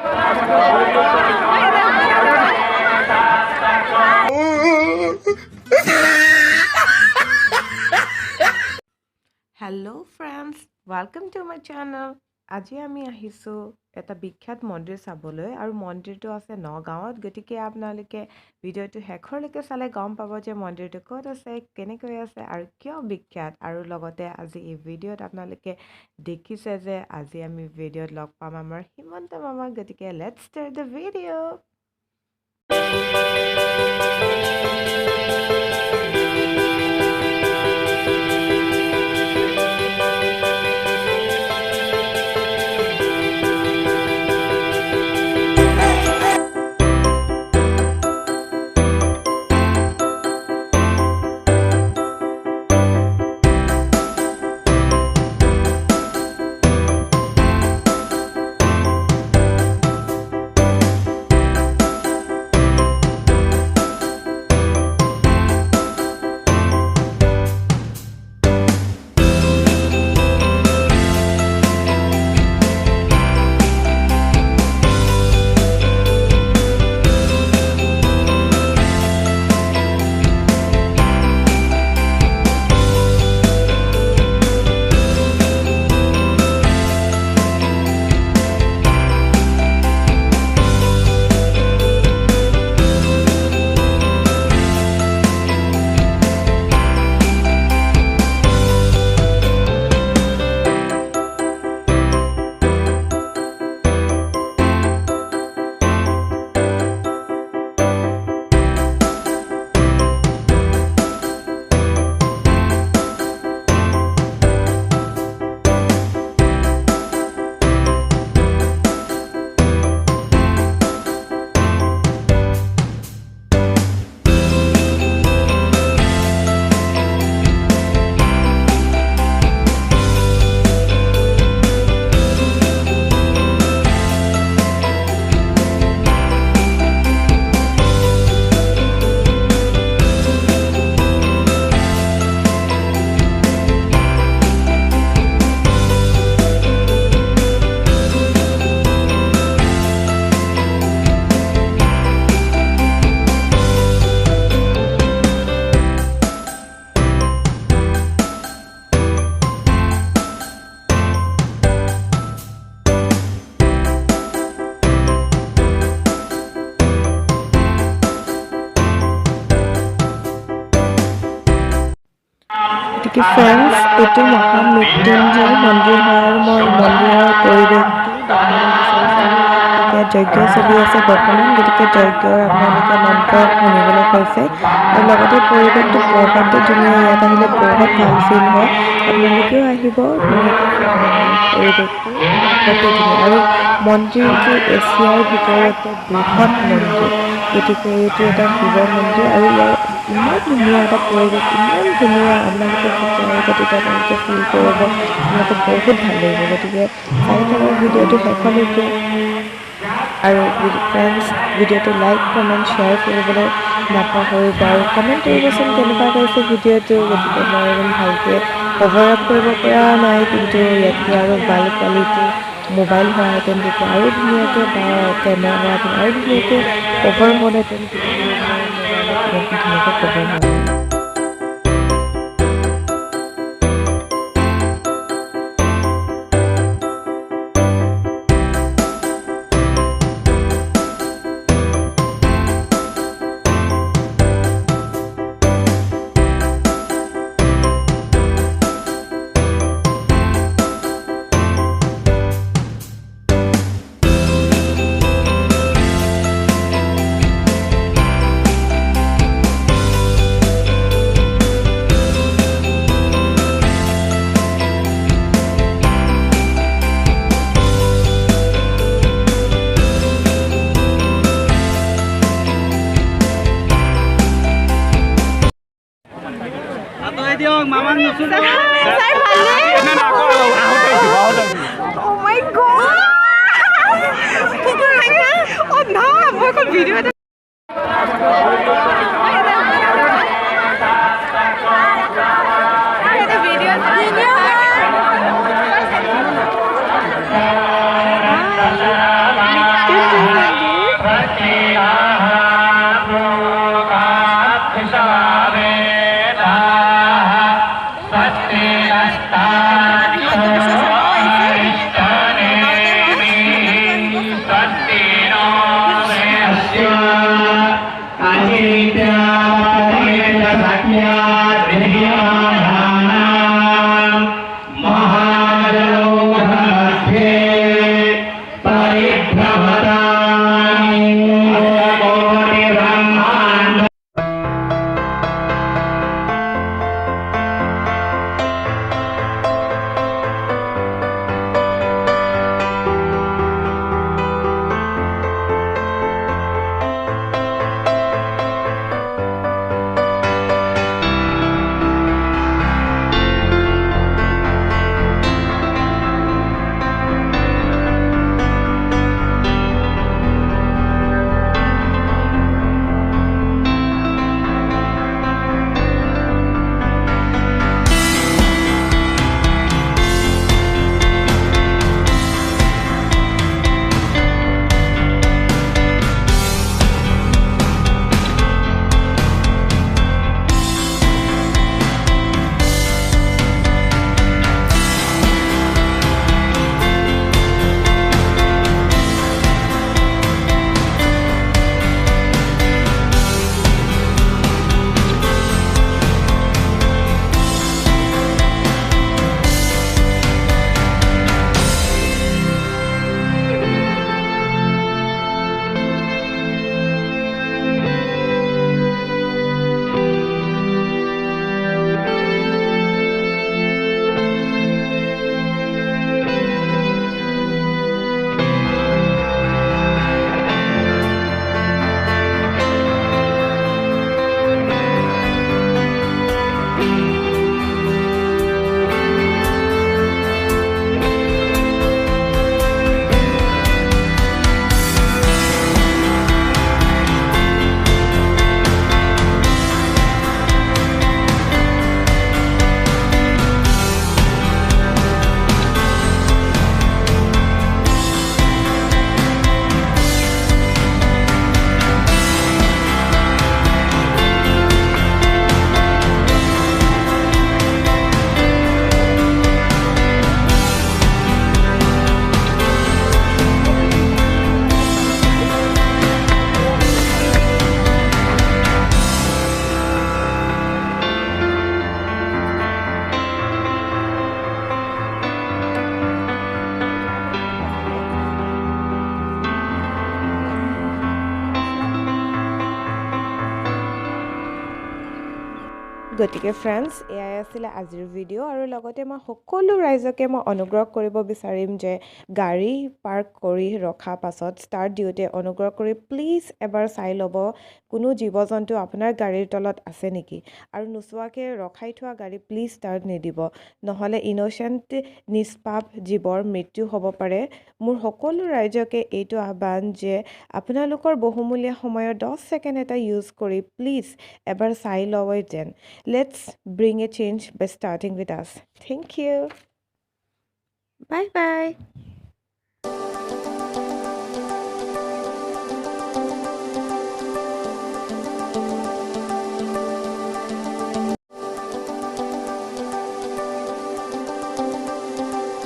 Hello friends, welcome to my channel. আজি আমি আহিছো এটা বিখ্যাত মন্দিৰ চাবলৈ আৰু মন্দিৰটো আছে নগাঁৱত গতিকে আপোনালোকে ভিডিঅ'টো শেষলৈকে চালে গম পাব যে মন্দিৰটো ক'ত আছে কেনেকৈ আছে আৰু কিয় বিখ্যাত আৰু লগতে আজি এই ভিডিঅ'ত আপোনালোকে দেখিছে যে আজি আমি ভিডিঅ'ত লগ পাম আমাৰ হিমন্ত মামাক গতিকে লেটছ ষ্টাৰ্ট দ্য ভিডিঅ' গতিকে ফ্ৰেণ্ডছ এইটো মহামৃত্যুঞ্জয় মন্দিৰ হয় আৰু মই মন্দিৰৰ পৰিৱেশটো দেখাব বিচাৰিছোঁ। এতিয়া যজ্ঞ চলি আছে বৰ্তমান গতিকে যজ্ঞৰ আপোনালোকে মন্ত্ৰ শুনিবলৈ পাইছে আৰু লগতে পৰিৱেশটো বহুত ধুনীয়া ইয়াত আহিলে বহুত ভাল ফিল হয় আপোনালোকেও আহিব পৰিৱেশটো বহুত ধুনীয়া আৰু মন্দিৰটো এছিয়াৰ ভিতৰতে বৃহৎ মন্দিৰ গতিকে এইটো এটা শিৱ মন্দিৰ আৰু ইয়াৰ ইমান ধুনীয়া এটা পৰিৱেশ ইমান ধুনীয়া আপোনালোকে গতিকে আপোনালোকে ফিল কৰিব আপোনালোকে বহুত ভাল লাগিব গতিকে চাই থাকক ভিডিঅ'টো শেষলৈকে আৰু ফ্ৰেণ্ডছ ভিডিঅ'টো লাইক কমেণ্ট শ্বেয়াৰ কৰিবলৈ নাপাহৰিব আৰু কমেণ্ট কৰিবচোন কেনেকুৱা পাইছে ভিডিঅ'টো গতিকে মই ইমান ভালকৈ কভাৰ আপ কৰিব পৰা নাই কিন্তু ইয়াতকৈ আৰু ভাল কোৱালিটি মোবাইল হোৱাহেঁতেন তেতিয়া আৰু ধুনীয়াকৈ বা কেমেৰা হোৱাহেঁতেন আৰু ধুনীয়াকৈ কভাৰ হ'লহেঁতেন ধুনীয়াকৈ কভাৰ হয় Mama nusul. Saya balik. Oh my god. Oh no, मैं कोई वीडियो में वीडियो গতিকে ফ্ৰেণ্ডছ এয়াই আছিলে আজিৰ ভিডিঅ' আৰু লগতে মই সকলো ৰাইজকে মই অনুগ্ৰহ কৰিব বিচাৰিম যে গাড়ী পাৰ্ক কৰি ৰখা পাছত ষ্টাৰ্ট দিওঁতে অনুগ্ৰহ কৰি প্লিজ এবাৰ চাই ল'ব কোনো জীৱ জন্তু আপোনাৰ গাড়ীৰ তলত আছে নেকি আৰু নোচোৱাকৈ ৰখাই থোৱা গাড়ী প্লিজ ষ্টাৰ্ট নিদিব নহ'লে ইন'চেণ্ট নিষ্পাপ জীৱৰ মৃত্যু হ'ব পাৰে মোৰ সকলো ৰাইজকে এইটো আহ্বান যে আপোনালোকৰ বহুমূলীয়া সময়ৰ 10 ছেকেণ্ড এটা ইউজ কৰি প্লিজ এবাৰ চাই লওঁৱে যেন let's bring a change by starting with us thank you bye by